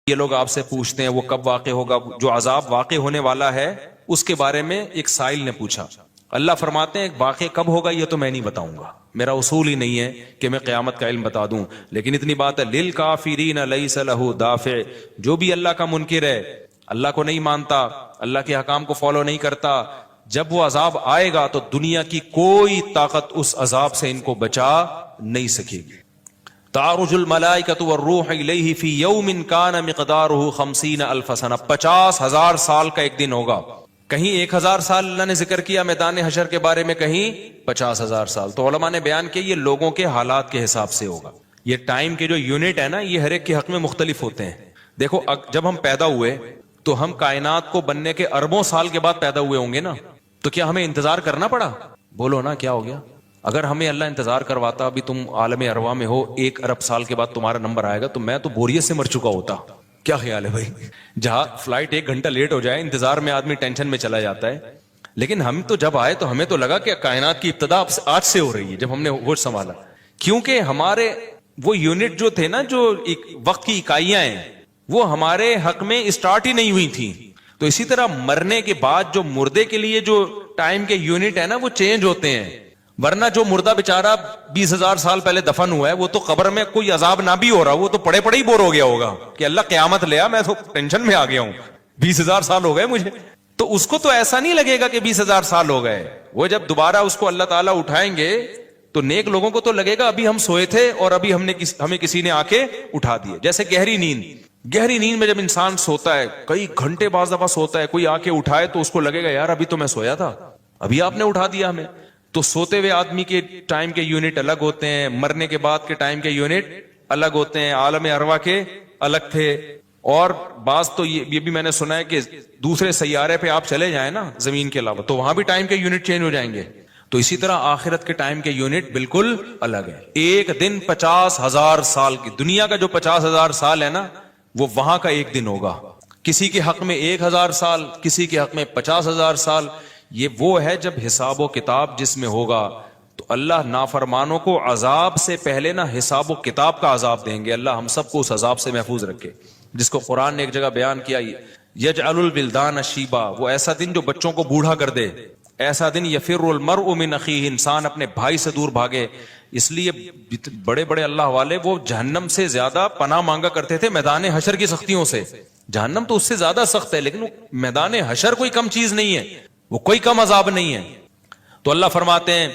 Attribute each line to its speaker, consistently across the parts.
Speaker 1: یہ لوگ آپ سے پوچھتے ہیں وہ کب واقع ہوگا، جو عذاب واقع ہونے والا ہے اس کے بارے میں ایک سائل نے پوچھا. اللہ فرماتے ہیں واقع کب ہوگا یہ تو میں نہیں بتاؤں گا، میرا اصول ہی نہیں ہے کہ میں قیامت کا علم بتا دوں، لیکن اتنی بات ہے للکافرین لیس لہ دافع، جو بھی اللہ کا منکر ہے، اللہ کو نہیں مانتا، اللہ کے احکام کو فالو نہیں کرتا، جب وہ عذاب آئے گا تو دنیا کی کوئی طاقت اس عذاب سے ان کو بچا نہیں سکے گی. تعرج الملائکۃ والروح الیہ فی یوم کان مقدارہ 50,000 سنہ، 50,000 سال کا ایک دن ہوگا. کہیں 1,000 سال اللہ نے ذکر کیا میدان حشر کے بارے میں، کہیں 50,000 سال. تو علماء نے بیان کیا یہ لوگوں کے حالات کے حساب سے ہوگا. یہ ٹائم کے جو یونٹ ہے نا یہ ہر ایک کے حق میں مختلف ہوتے ہیں. دیکھو جب ہم پیدا ہوئے تو ہم کائنات کو بننے کے اربوں سال کے بعد پیدا ہوئے ہوں گے نا، تو کیا ہمیں انتظار کرنا پڑا؟ بولو نا کیا ہو گیا؟ اگر ہمیں اللہ انتظار کرواتا ابھی تم عالم ارواح میں ہو 1 ارب سال کے بعد تمہارا نمبر آئے گا، تو میں تو بوریت سے مر چکا ہوتا. کیا خیال ہے بھائی؟ جہاں فلائٹ 1 گھنٹہ لیٹ ہو جائے انتظار میں آدمی ٹینشن میں چلا جاتا ہے. لیکن ہم تو جب آئے تو ہمیں تو لگا کہ کائنات کی ابتدا آج سے ہو رہی ہے جب ہم نے ہوش سنبھالا، کیونکہ ہمارے وہ یونٹ جو تھے نا، جو وقت کی اکائیاں ہیں، وہ ہمارے حق میں اسٹارٹ ہی نہیں ہوئی تھیں. تو اسی طرح مرنے کے بعد جو مردے کے لیے جو ٹائم کے یونٹ ہے نا وہ چینج ہوتے ہیں. ورنہ جو مردہ بیچارہ 20,000 سال پہلے دفن ہوا ہے وہ تو قبر میں کوئی عذاب نہ بھی ہو رہا، وہ تو پڑے پڑے ہی بور ہو گیا ہوگا کہ اللہ قیامت لے آ، میں تو ٹینشن میں آ گیا ہوں، 20,000 سال ہو گئے مجھے. تو اس کو تو ایسا نہیں لگے گا کہ 20,000 سال ہو گئے. وہ جب دوبارہ اس کو اللہ تعالیٰ اٹھائیں گے تو نیک لوگوں کو تو لگے گا ابھی ہم سوئے تھے اور ابھی ہمیں کسی نے آ کے اٹھا دیے. جیسے گہری نیند میں جب انسان سوتا ہے کئی گھنٹے بعض دفعہ سوتا ہے، کوئی آ کے اٹھائے تو اس کو لگے گا یار ابھی تو میں سویا تھا، ابھی آپ نے اٹھا دیا ہمیں. تو سوتے ہوئے آدمی کے ٹائم کے یونٹ الگ ہوتے ہیں، مرنے کے بعد کے ٹائم کے یونٹ الگ ہوتے ہیں، عالم ارواح کے الگ تھے. اور بعض تو یہ بھی میں نے سنا ہے کہ دوسرے سیارے پہ آپ چلے جائیں نا زمین کے علاوہ تو وہاں بھی ٹائم کے یونٹ چینج ہو جائیں گے. تو اسی طرح آخرت کے ٹائم کے یونٹ بالکل الگ ہے. ایک دن 50,000 سال کی، دنیا کا جو 50,000 سال ہے نا وہ وہاں کا ایک دن ہوگا. کسی کے حق میں 1,000 سال، کسی کے حق میں 50,000 سال. یہ وہ ہے جب حساب و کتاب جس میں ہوگا. تو اللہ نافرمانوں کو عذاب سے پہلے نا حساب و کتاب کا عذاب دیں گے. اللہ ہم سب کو اس عذاب سے محفوظ رکھے، جس کو قرآن نے ایک جگہ بیان کیا یجعل الولدان شیبا، وہ ایسا دن جو بچوں کو بوڑھا کر دے، ایسا دن یفر المرء من اخیہ، انسان اپنے بھائی سے دور بھاگے. اس لیے بڑے بڑے اللہ والے وہ جہنم سے زیادہ پناہ مانگا کرتے تھے میدان حشر کی سختیوں سے. جہنم تو اس سے زیادہ سخت ہے، لیکن میدان حشر کوئی کم چیز نہیں ہے، وہ کوئی کم عذاب نہیں ہے. تو اللہ فرماتے ہیں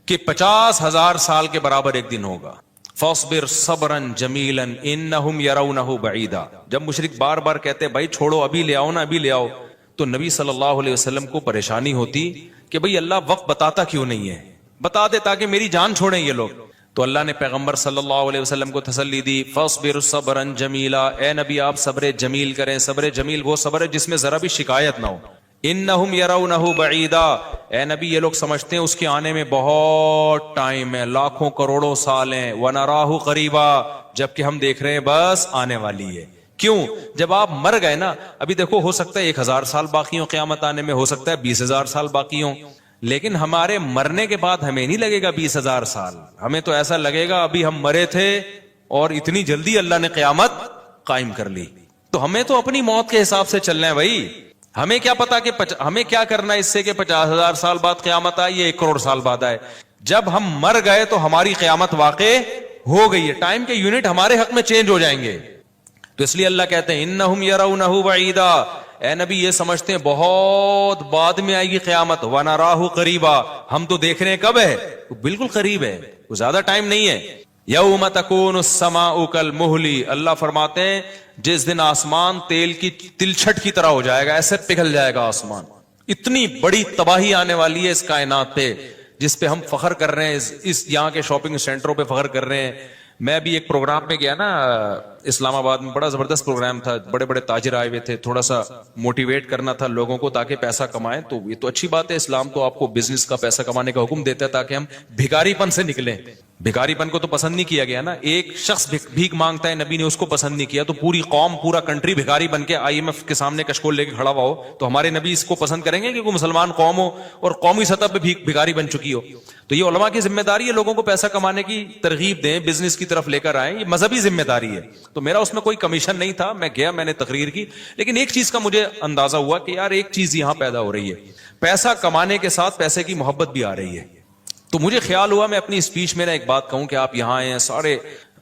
Speaker 1: کہ 50,000 سال کے برابر ایک دن ہوگا. فاصبر صبرا جمیلا انہم یرونہ بعیدا. جب مشرک بار بار کہتے بھائی چھوڑو ابھی لے آؤ نا ابھی لے آؤ، تو نبی صلی اللہ علیہ وسلم کو پریشانی ہوتی کہ بھئی اللہ وقت بتاتا کیوں نہیں ہے، بتا دے تاکہ میری جان چھوڑیں یہ لوگ. تو اللہ نے پیغمبر صلی اللہ علیہ وسلم کو تسلی دی، فاصبر صبرا جمیلا، اے نبی آپ صبر جمیل کریں. صبر جمیل وہ صبر ہے جس میں ذرا بھی شکایت نہ ہو. انہم یرونہ بعیدا، اے نبی یہ لوگ سمجھتے ہیں اس کے آنے میں بہت ٹائم ہے، لاکھوں کروڑوں سال ہیں. ونراہ قریبا، جبکہ ہم دیکھ رہے ہیں بس آنے والی ہے. کیوں؟ جب آپ مر گئے نا، ابھی دیکھو ہو سکتا ہے 1,000 سال باقی ہوں قیامت آنے میں، ہو سکتا ہے 20,000 سال باقی ہوں، لیکن ہمارے مرنے کے بعد ہمیں نہیں لگے گا 20,000 سال. ہمیں تو ایسا لگے گا ابھی ہم مرے تھے اور اتنی جلدی اللہ نے قیامت قائم کر لی. تو ہمیں تو اپنی موت کے حساب سے چلنا ہے بھائی. ہمیں کیا پتا کہ ہمیں کیا کرنا ہے اس سے کہ 50,000 سال بعد قیامت آئے یا 1 کروڑ سال بعد آئے. جب ہم مر گئے تو ہماری قیامت واقع ہو گئی ہے، ٹائم کے یونٹ ہمارے حق میں چینج ہو جائیں گے. تو اس لیے اللہ کہتے ہیں انہم یرونہ بعیدا، اے نبی یہ سمجھتے ہیں بہت بعد میں آئے گی قیامت. ونراہ قریبا، ہم تو دیکھ رہے ہیں کب ہے، بالکل قریب ہے، وہ زیادہ ٹائم نہیں ہے. یوم تکون السماء کالمہل، اللہ فرماتے ہیں جس دن آسمان تیل کی تلچھٹ کی طرح ہو جائے گا، ایسے پگھل جائے گا آسمان. اتنی بڑی تباہی آنے والی ہے اس کائنات پہ جس پہ ہم فخر کر رہے ہیں، اس یہاں کے شاپنگ سینٹروں پہ فخر کر رہے ہیں. میں بھی ایک پروگرام میں گیا نا اسلام آباد میں، بڑا زبردست پروگرام تھا، بڑے بڑے تاجر آئے ہوئے تھے، تھوڑا سا موٹیویٹ کرنا تھا لوگوں کو تاکہ پیسہ کمائیں. تو یہ تو اچھی بات ہے، اسلام تو آپ کو بزنس کا پیسہ کمانے کا حکم دیتا ہے تاکہ ہم بھکاری پن سے نکلیں. بھکاری پن کو تو پسند نہیں کیا گیا نا، ایک شخص بھیک مانگتا ہے نبی نے اس کو پسند نہیں کیا، تو پوری قوم پورا کنٹری بھکاری بن کے IMF کے سامنے کشکول لے کے کھڑا ہوا ہو تو ہمارے نبی اس کو پسند کریں گے کہ کوئی مسلمان قوم ہو اور قومی سطح پہ بھکاری بن چکی ہو. تو یہ علماء کی ذمہ داری ہے لوگوں کو پیسہ کمانے کی ترغیب دیں، بزنس کی کی طرف لے کر آئیں, یہ مذہبی ذمہ داری ہے. تو میرا اس میں کوئی کمیشن نہیں تھا, میں گیا, میں نے تقریر کی. لیکن ایک چیز کا مجھے اندازہ ہوا کہ یار ایک چیز یہاں پیدا ہو رہی ہے, پیسہ کمانے کے ساتھ پیسے کی محبت بھی آ رہی ہے. تو مجھے خیال ہوا میں اپنی اسپیچ میں ایک بات کہوں کہ آپ یہاں آئے ہیں, سارے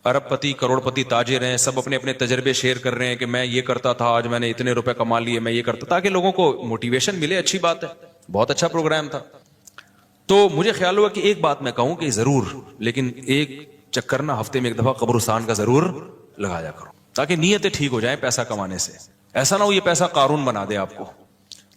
Speaker 1: ارب پتی کروڑ پتی تاجر ہیں, سب اپنے اپنے تجربے شیئر کر رہے ہیں کہ میں یہ کرتا تھا, آج میں نے اتنے روپے کما لیے, میں یہ کرتا, تاکہ لوگوں کو موٹیویشن ملے. اچھی بات ہے, بہت اچھا پروگرام تھا. تو مجھے خیال ہوا کہ ایک بات میں کہوں کہ ضرور, لیکن ایک چکر نا ہفتے میں ایک دفعہ قبرستان کا ضرور لگایا کرو, تاکہ نیتیں ٹھیک ہو جائیں پیسہ کمانے سے. ایسا نہ ہو یہ پیسہ قارون بنا دے آپ کو.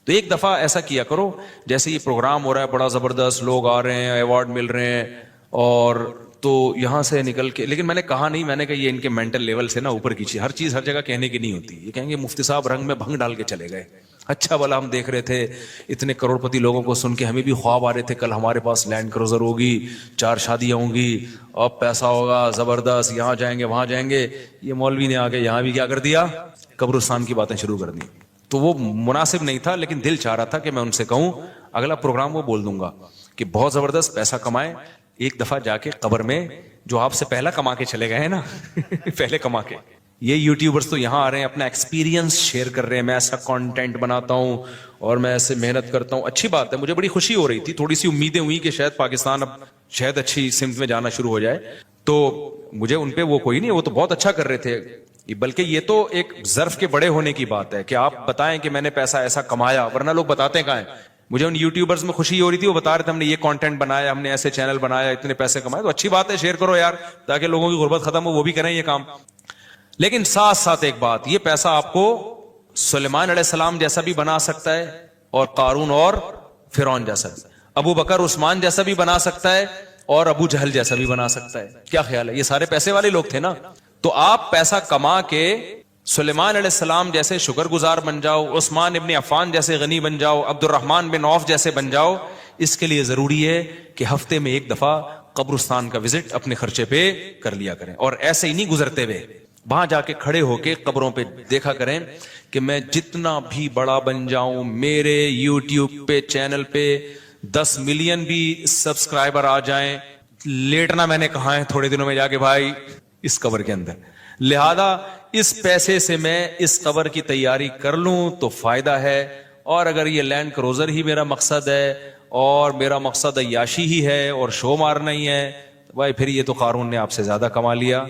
Speaker 1: تو ایک دفعہ ایسا کیا کرو, جیسے یہ پروگرام ہو رہا ہے بڑا زبردست, لوگ آ رہے ہیں, ایوارڈ مل رہے ہیں, اور تو یہاں سے نکل کے, لیکن میں نے کہا نہیں, میں نے کہا یہ ان کے مینٹل لیول سے نا اوپر کی چیز, ہر چیز ہر جگہ کہنے کی نہیں ہوتی. یہ کہیں گے مفتی صاحب رنگ میں بھنگ ڈال کے چلے گئے. اچھا بھلا ہم دیکھ رہے تھے اتنے کروڑ پتی لوگوں کو سن کے ہمیں بھی خواب آ رہے تھے, کل ہمارے پاس لینڈ کروزر ہوگی, 4 شادیاں ہوں گی, اب پیسہ ہوگا زبردست, یہاں جائیں گے وہاں جائیں گے. یہ مولوی نے آ کے یہاں بھی کیا کر دیا, قبرستان کی باتیں شروع کر دی. تو وہ مناسب نہیں تھا, لیکن دل چاہ رہا تھا کہ میں ان سے کہوں اگلا پروگرام وہ بول دوں گا کہ بہت زبردست پیسہ کمائیں, ایک دفعہ جا کے قبر میں جو آپ سے پہلا کما کے چلے گئے ہیں نا پہلے کما کے, یہ یوٹیوبرز تو یہاں آ رہے ہیں اپنا ایکسپیرینس شیئر کر رہے ہیں, میں ایسا کانٹینٹ بناتا ہوں اور میں ایسے محنت کرتا ہوں. اچھی بات ہے, مجھے بڑی خوشی ہو رہی تھی, تھوڑی سی امیدیں ہوئی کہ شاید پاکستان اب شاید اچھی سمت میں جانا شروع ہو جائے. تو مجھے ان پہ وہ کوئی نہیں, وہ تو بہت اچھا کر رہے تھے, بلکہ یہ تو ایک ظرف کے بڑے ہونے کی بات ہے کہ آپ بتائیں کہ میں نے پیسہ ایسا کمایا, ورنہ لوگ بتاتے کہاں ہیں. مجھے ان یوٹیوبرز میں خوشی ہو رہی تھی, وہ بتا رہے تھے ہم نے یہ کانٹینٹ بنایا, ہم نے ایسے چینل بنایا, اتنے پیسے کمائے. تو اچھی بات ہے, شیئر کرو یار, تاکہ لوگوں کی غربت ختم ہو, وہ بھی کریں یہ کام. لیکن ساتھ ساتھ ایک بات, یہ پیسہ آپ کو سلیمان علیہ السلام جیسا بھی بنا سکتا ہے, اور قارون اور فرعون جیسا بھی, ابو بکر عثمان جیسا بھی بنا سکتا ہے, اور ابو جہل جیسا بھی بنا سکتا ہے. کیا خیال ہے, یہ سارے پیسے والے لوگ تھے نا. تو آپ پیسہ کما کے سلیمان علیہ السلام جیسے شکر گزار بن جاؤ, عثمان ابن عفان جیسے غنی بن جاؤ, عبد الرحمن بن عوف جیسے بن جاؤ. اس کے لیے ضروری ہے کہ ہفتے میں ایک دفعہ قبرستان کا وزٹ اپنے خرچے پہ کر لیا کریں, اور ایسے ہی نہیں گزرتے ہوئے, وہاں جا کے کھڑے ہو کے قبروں پہ دیکھا کریں کہ میں جتنا بھی بڑا بن جاؤں, میرے یوٹیوب پہ چینل پہ 10 ملین بھی سبسکرائبر آ جائیں, لیٹنا میں نے کہا ہے تھوڑے دنوں میں جا کے بھائی اس قبر کے اندر. لہذا اس پیسے سے میں اس قبر کی تیاری کر لوں تو فائدہ ہے. اور اگر یہ لینڈ کروزر ہی میرا مقصد ہے, اور میرا مقصد عیاشی ہی ہے اور شو مارنا ہی ہے, تو بھائی پھر یہ تو قارون نے آپ سے زیادہ کما لیا.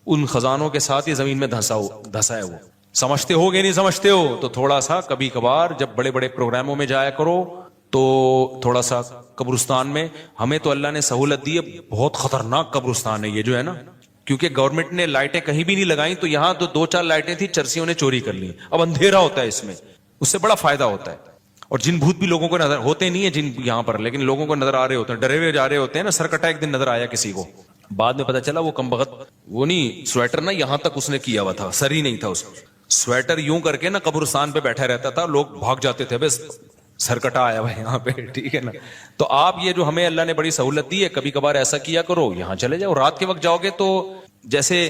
Speaker 1: ان خزانوں کے ساتھ یہ زمین میں دھسا ہے. وہ سمجھتے ہو گے نہیں سمجھتے ہو, تو تھوڑا سا کبھی کبھار جب بڑے بڑے پروگراموں میں جایا کرو تو تھوڑا سا قبرستان میں, ہمیں تو اللہ نے سہولت دی ہے, بہت خطرناک قبرستان ہے یہ جو ہے نا, کیونکہ گورنمنٹ نے لائٹیں کہیں بھی نہیں لگائیں, تو یہاں تو 2-4 لائٹیں تھی, چرسیوں نے چوری کر لی. اب اندھیرا ہوتا ہے اس میں, اس سے بڑا فائدہ ہوتا ہے. اور جن بھوت بھی لوگوں کو نظر ہوتے نہیں ہیں جن یہاں پر, لیکن لوگوں کو نظر آ رہے ہوتے ہیں, ڈرے ہوئے جا رہے ہوتے ہیں نا. سرکٹا ایک دن نظر آیا کسی کو, بعد میں پتا چلا وہ کمبخت, وہ نہیں سویٹر نا یہاں تک اس نے کیا ہوا تھا, سر ہی نہیں تھا اس, سویٹر یوں کر کے نا قبرستان پہ بیٹھا رہتا تھا, لوگ بھاگ جاتے تھے, بس سرکٹا آیا ہوا یہاں پہ, ٹھیک ہے نا. تو آپ یہ جو ہمیں اللہ نے بڑی سہولت دی ہے, کبھی کبھار ایسا کیا کرو, یہاں چلے جاؤ. رات کے وقت جاؤ گے تو جیسے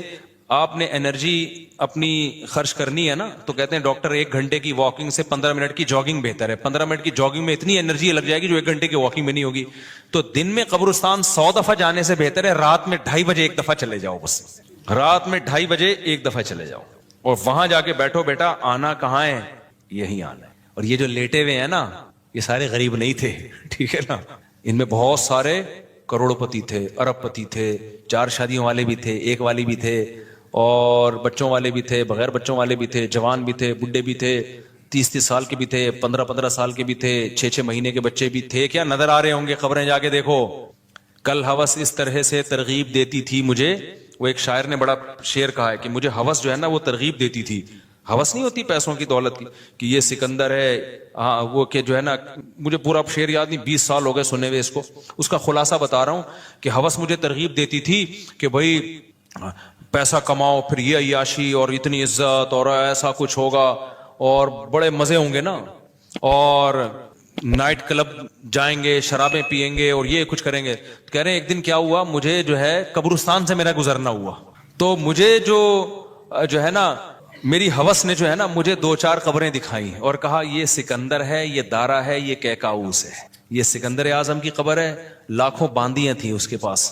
Speaker 1: آپ نے انرجی اپنی خرچ کرنی ہے نا, تو کہتے ہیں ڈاکٹر 1 گھنٹے کی واکنگ سے 15 منٹ کی جاگنگ بہتر ہے. 15 منٹ کی جاگنگ میں اتنی انرجی لگ جائے گی جو 1 گھنٹے کی واکنگ میں نہیں ہوگی. تو دن میں قبرستان 100 دفعہ جانے سے بہتر ہے رات میں 2:30 بجے 1 دفعہ چلے جاؤ. بس رات میں 2:30 بجے 1 دفعہ چلے جاؤ, اور وہاں جا کے بیٹھو. بیٹا آنا کہاں ہے, یہی آنا ہے. اور یہ جو لیٹے ہوئے ہیں نا, یہ سارے غریب نہیں تھے, ٹھیک ہے نا. ان میں بہت سارے کروڑ پتی تھے, ارب پتی تھے, 4 شادیوں والے بھی تھے, 1 والی بھی تھے, اور بچوں والے بھی تھے, بغیر بچوں والے بھی تھے, جوان بھی تھے, بڈھے بھی تھے, 30 سال کے بھی تھے, 15 سال کے بھی تھے, 6 مہینے کے بچے بھی تھے. کیا نظر آ رہے ہوں گے, خبریں جا کے دیکھو. کل ہوس اس طرح سے ترغیب دیتی تھی مجھے, وہ ایک شاعر نے بڑا شعر کہا ہے کہ مجھے ہوس جو ہے نا وہ ترغیب دیتی تھی. ہوس نہیں ہوتی پیسوں کی دولت کی کہ یہ سکندر ہے, ہاں وہ کہ جو ہے نا, مجھے پورا شعر یاد نہیں, 20 سال ہو گئے سنے ہوئے اس کو. اس کا خلاصہ بتا رہا ہوں کہ ہوس مجھے ترغیب دیتی تھی کہ بھائی پیسہ کماؤ, پھر یہ عیاشی اور اتنی عزت اور ایسا کچھ ہوگا, اور بڑے مزے ہوں گے نا, اور نائٹ کلب جائیں گے, شرابیں پیئیں گے, اور یہ کچھ کریں گے. کہہ رہے ہیں ایک دن کیا ہوا, مجھے جو ہے قبرستان سے میرا گزرنا ہوا, تو مجھے جو ہے نا میری ہوس نے جو ہے نا مجھے 2-4 قبریں دکھائیں اور کہا یہ سکندر ہے, یہ دارا ہے, یہ کیکاؤس ہے. یہ سکندر اعظم کی قبر ہے, لاکھوں باندیاں تھیں اس کے پاس,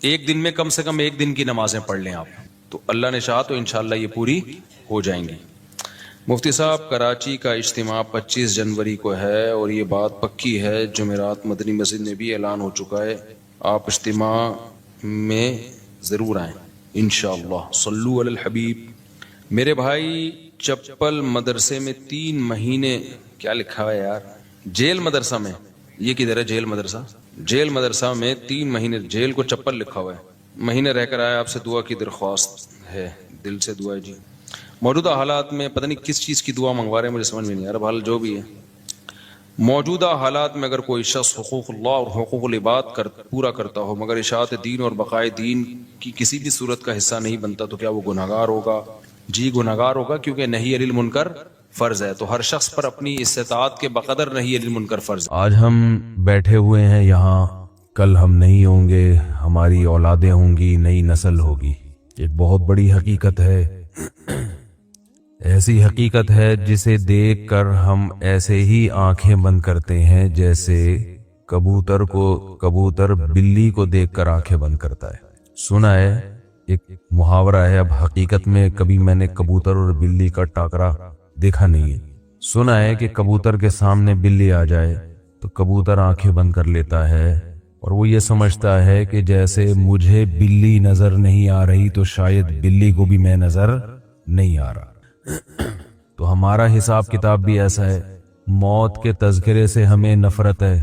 Speaker 1: ایک دن میں کم سے کم ایک دن کی نمازیں پڑھ لیں آپ، تو اللہ نے چاہا تو انشاءاللہ یہ پوری ہو جائیں گی۔ مفتی صاحب، کراچی کا اجتماع 25 جنوری کو ہے اور یہ بات پکی ہے، جمعرات مدنی مسجد میں بھی اعلان ہو چکا ہے، آپ اجتماع میں ضرور آئیں انشاءاللہ۔ صلو علی الحبیب۔ میرے بھائی، چپل مدرسے میں 3 مہینے، کیا لکھا ہے یار، جیل مدرسہ میں، یہ کدھر ہے جیل مدرسہ؟ جیل مدرسہ میں 3 مہینے، جیل کو چپل لکھا ہوا ہے، مہینے رہ کر آیا، آپ سے دعا کی درخواست ہے، دل سے دعا ہے جی۔ موجودہ حالات میں پتہ نہیں کس چیز کی دعا منگوا رہے ہیں، مجھے سمجھ میں نہیں آ رہا، بھال جو بھی ہے، موجودہ حالات میں اگر کوئی شخص حقوق اللہ اور حقوق العباد پورا کرتا ہو مگر اشاعت دین اور بقائے دین کی کسی بھی صورت کا حصہ نہیں بنتا تو کیا وہ گناہگار ہوگا؟ جی گناہگار ہوگا، کیونکہ نہی عن المنکر فرض ہے، تو ہر شخص پر اپنی استطاعت کے بقدر نہی عن المنکر فرض ہے۔
Speaker 2: آج ہم بیٹھے ہوئے ہیں یہاں، کل ہم نہیں ہوں گے، ہماری اولادیں ہوں گی، نئی نسل ہوگی۔ ایک بہت بڑی حقیقت ہے، ایسی حقیقت ہے جسے دیکھ کر ہم ایسے ہی آنکھیں بند کرتے ہیں جیسے کبوتر بلی کو دیکھ کر آنکھیں بند کرتا ہے۔ سنا ہے ایک محاورہ ہے، اب حقیقت میں کبھی میں نے کبوتر اور بلی کا ٹاکرا دیکھا نہیں ہے۔ سنا ہے کہ کبوتر کے سامنے بلی آ جائے تو کبوتر آنکھیں بند کر لیتا ہے اور وہ یہ سمجھتا ہے کہ جیسے مجھے بلی نظر نہیں آ رہی تو شاید بلی کو بھی میں نظر نہیں آ رہا۔ تو ہمارا حساب کتاب بھی ایسا ہے، موت کے تذکرے سے ہمیں نفرت ہے،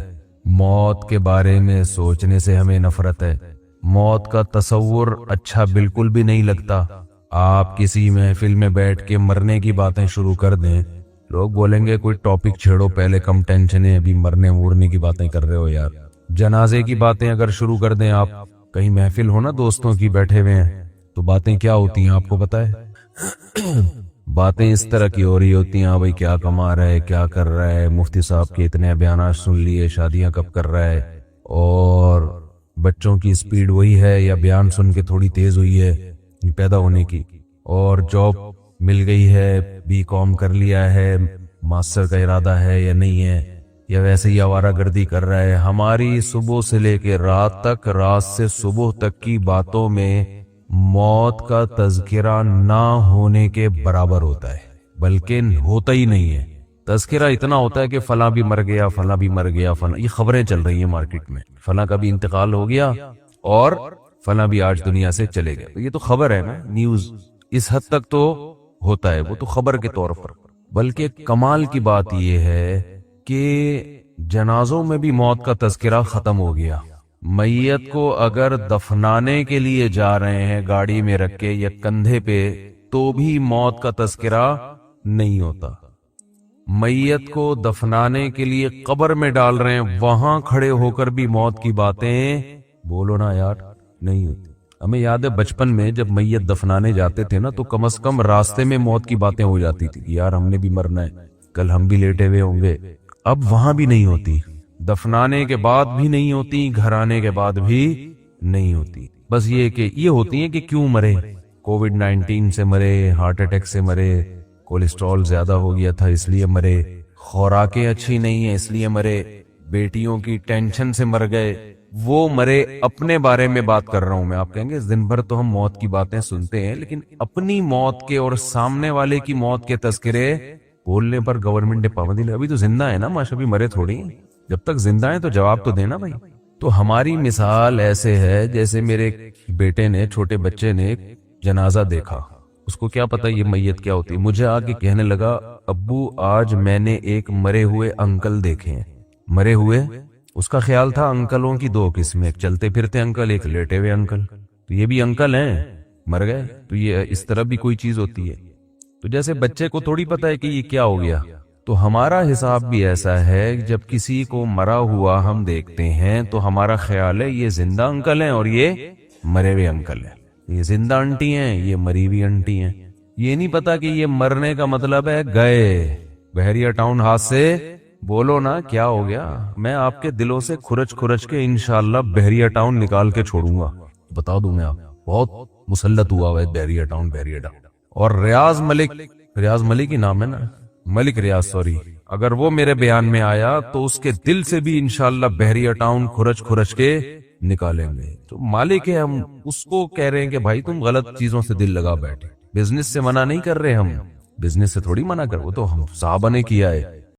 Speaker 2: موت کے بارے میں سوچنے سے ہمیں نفرت ہے، موت کا تصور اچھا بالکل بھی نہیں لگتا۔ آپ کسی محفل میں بیٹھ کے مرنے کی باتیں شروع کر دیں، لوگ بولیں گے کوئی ٹاپک چھیڑو، پہلے کم ٹینشن ہے، ابھی مرنے مورنے کی باتیں کر رہے ہو یار۔ جنازے کی باتیں اگر شروع کر دیں، آپ کہیں محفل ہو نا دوستوں کی بیٹھے ہوئے ہیں، تو باتیں کیا ہوتی ہیں آپ کو پتہ ہے؟ باتیں اس طرح کی ہو رہی ہوتی ہیں، ہاں بھائی کیا کما رہا ہے، کیا کر رہا ہے، مفتی صاحب کے اتنے بیانات سن لیے، شادیاں کب کر رہا ہے، اور بچوں کی سپیڈ وہی ہے یا بیان سن کے تھوڑی تیز ہوئی ہے پیدا ہونے کی، اور جاب مل گئی ہے، BCom کر لیا ہے، ماسٹر کا ارادہ ہے یا نہیں ہے، یا ویسے ہی آوارہ گردی کر رہا ہے۔ ہماری صبح سے لے کے رات تک، رات سے صبح تک کی باتوں میں موت کا تذکرہ نہ ہونے کے برابر ہوتا ہے، بلکہ ہوتا ہی نہیں ہے۔ تذکرہ اتنا ہوتا ہے کہ فلاں بھی مر گیا، فلاں بھی مر گیا، فلاں، یہ خبریں چل رہی ہیں مارکیٹ میں، فلاں کا بھی انتقال ہو گیا اور فلاں بھی آج دنیا سے چلے گئے، تو یہ تو خبر ہے نا، نیوز اس حد تک تو ہوتا ہے، وہ تو خبر کے طور پر۔ بلکہ کمال کی بات یہ ہے کہ جنازوں میں بھی موت کا تذکرہ ختم ہو گیا۔ میت کو اگر دفنانے کے لیے جا رہے ہیں گاڑی میں رکھ کے یا کندھے پہ، تو بھی موت کا تذکرہ نہیں ہوتا۔ میت کو دفنانے کے لیے قبر میں ڈال رہے ہیں، وہاں کھڑے ہو کر بھی موت کی باتیں بولو نا یار نہیں ہوتی۔ ہمیں یاد ہے بچپن میں جب میت دفنانے جاتے تھے نا، تو کم از کم راستے میں موت کی باتیں ہو جاتی تھی کہ یار ہم نے بھی مرنا ہے، کل ہم بھی لیٹے ہوئے ہوں گے۔ اب وہاں بھی نہیں ہوتی، دفنانے کے بعد بھی نہیں ہوتی، گھر آنے کے بعد بھی نہیں ہوتی۔ بس یہ کہ یہ ہوتی ہیں کہ کیوں مرے، کووڈ-19 سے مرے، ہارٹ اٹیک سے مرے، کولیسٹرول زیادہ ہو گیا تھا اس لیے مرے، خوراکیں اچھی نہیں ہیں اس لیے مرے، بیٹیوں کی ٹینشن سے مر گئے، وہ مرے۔ اپنے بارے میں بات کر رہا ہوں میں، آپ کہیں گے دن بھر تو ہم موت کی باتیں سنتے ہیں، لیکن اپنی موت کے اور سامنے والے کی موت کے تذکرے بولنے پر گورنمنٹ نے پابندی لگائی۔ ابھی تو زندہ ہے نا ماشاء، ابھی مرے تھوڑی ہیں، جب تک زندہ ہیں تو جواب تو دینا بھائی۔ تو ہماری مثال ایسے ہے جیسے میرے بیٹے نے، چھوٹے بچے نے جنازہ دیکھا، اس کو کیا پتا یہ میت کیا ہوتی ہے، مجھے آ کے کہنے لگا ابو آج میں نے ایک مرے ہوئے انکل دیکھے ہیں۔ مرے ہوئے، اس کا خیال تھا انکلوں کی 2 قسمیں، ایک چلتے پھرتے انکل، ایک لیٹے ہوئے انکل، تو یہ بھی انکل ہیں، مر گئے، تو یہ اس طرح بھی کوئی چیز ہوتی ہے۔ تو جیسے بچے کو تھوڑی پتا ہے کہ یہ کیا ہو گیا، تو ہمارا حساب بھی ایسا ہے، جب کسی کو مرا ہوا ہم دیکھتے ہیں تو ہمارا خیال ہے یہ زندہ انکل ہیں اور یہ مرے ہوئے انکل ہیں، یہ زندہ انٹی ہیں، یہ مری ہوئی انٹی ہیں۔ یہ نہیں پتا کہ یہ مرنے کا مطلب ہے گئے، بحریہ ٹاؤن ہاتھ سے بولو نا کیا ہو گیا۔ میں آپ کے دلوں سے کھرچ کے انشاءاللہ بحریہ ٹاؤن نکال کے چھوڑوں گا، بتا دوں میں، آپ بہت مسلط ہوا ہے بحریہ ٹاؤن۔ اور ریاض ملک ہی نام ہے نا، ملک ریاض، سوری، اگر وہ میرے بیان میں آیا تو اس کے دل سے بھی انشاءاللہ بحریہ ٹاؤن کھرچ کے نکالیں گے. تو مالک ہے ہم اس کو کہہ رہے ہیں کہ بھائی تم غلط چیزوں سے دل لگا بیٹھے. بزنس سے منع نہیں کر رہے ہم, بزنس سے تھوڑی منع کر, وہ تو ہم صحابہ نے کیا ہے.